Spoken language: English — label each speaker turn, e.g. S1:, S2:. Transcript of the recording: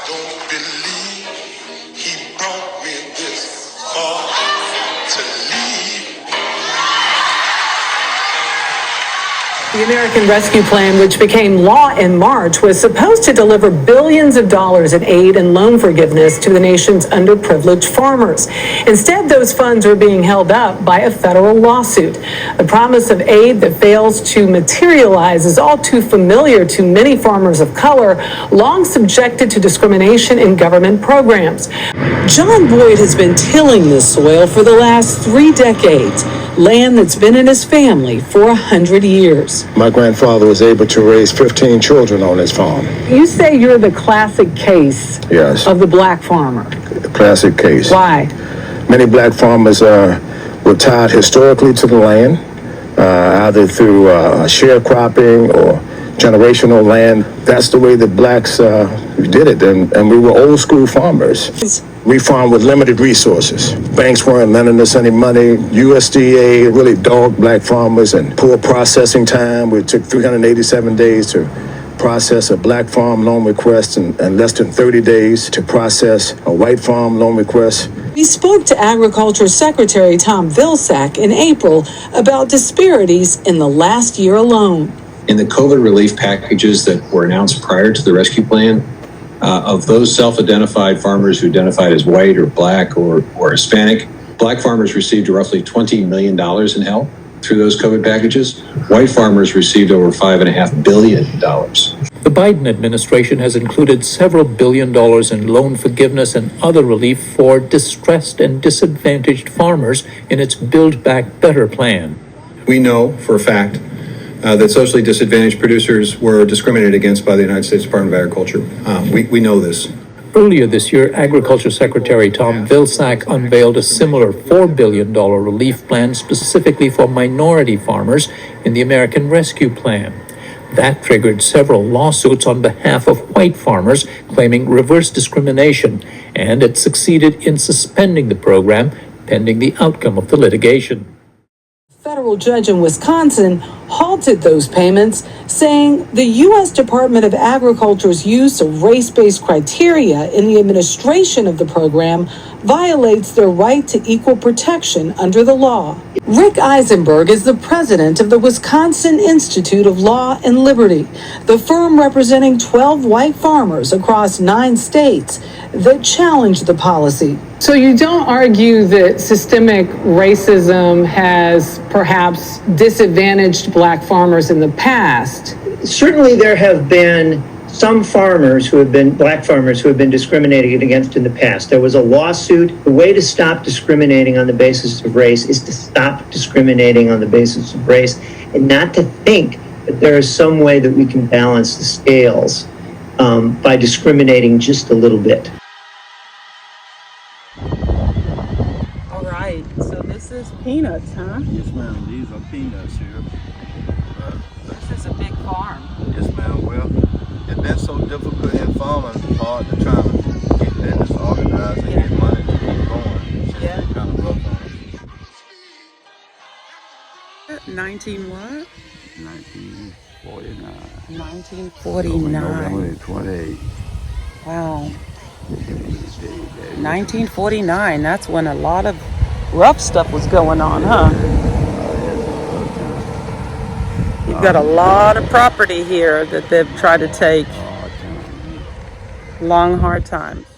S1: don't believe he brought me this far to leave.
S2: The American Rescue Plan, which became law in March, was supposed to deliver billions of dollars in aid and loan forgiveness to the nation's underprivileged farmers. Instead, those funds are being held up by a federal lawsuit. The promise of aid that fails to materialize is all too familiar to many farmers of color, long subjected to discrimination in government programs. John Boyd has been tilling this soil for the last 3 decades, land that's been in his family for 100 years.
S3: My grandfather was able to raise 15 children on his farm.
S2: You say you're the classic case
S3: Yes.
S2: of the black farmer.
S3: The classic case.
S2: Why?
S3: Many black farmers were tied historically to the land, either through sharecropping or generational land. That's the way the blacks did it, and we were old school farmers. We farmed with limited resources. Banks weren't lending us any money. USDA really dogged black farmers and poor processing time. It took 387 days to process a black farm loan request and less than 30 days to process a white farm loan request.
S2: We spoke to Agriculture Secretary Tom Vilsack in April about disparities in the last year alone.
S4: In the COVID relief packages that were announced prior to the rescue plan, of those self-identified farmers who identified as white or black or Hispanic, black farmers received roughly $20 million in help through those COVID packages. White farmers received over $5.5 billion.
S5: The Biden administration has included several $1 billion in loan forgiveness and other relief for distressed and disadvantaged farmers in its Build Back Better plan.
S4: We know for a fact that socially disadvantaged producers were discriminated against by the United States Department of Agriculture. We know this.
S5: Earlier this year, Agriculture Secretary Tom Vilsack unveiled a similar $4 billion relief plan specifically for minority farmers in the American Rescue Plan. That triggered several lawsuits on behalf of white farmers claiming reverse discrimination, and it succeeded in suspending the program pending the outcome of the litigation.
S2: A federal judge in Wisconsin halted those payments, saying the U.S. Department of Agriculture's use of race-based criteria in the administration of the program violates their right to equal protection under the law. Rick Eisenberg is the president of the Wisconsin Institute of Law and Liberty, the firm representing 12 white farmers across 9 states that challenged the policy. So you don't argue that systemic racism has perhaps disadvantaged black farmers in the past?
S6: Certainly there have been some farmers who have been, black farmers who have been discriminated against in the past. There was a lawsuit. The way to stop discriminating on the basis of race is to stop discriminating on the basis of race and not to think that there is some way that we can balance the scales by discriminating just a little bit.
S7: All right, so this is peanuts, huh?
S8: Yes, ma'am. These are peanuts here.
S7: This is a big farm.
S8: Yes, ma'am. Well, it's been so difficult in farming part to try to get business organized and get money to keep going. It's just kind of rough on us.
S7: 19 what?
S8: 1949.
S7: 1949.
S8: November 28.
S7: Wow. 1949, that's when a lot of rough stuff was going on, huh? You've got a lot of property here that they've tried to take. Long, hard times.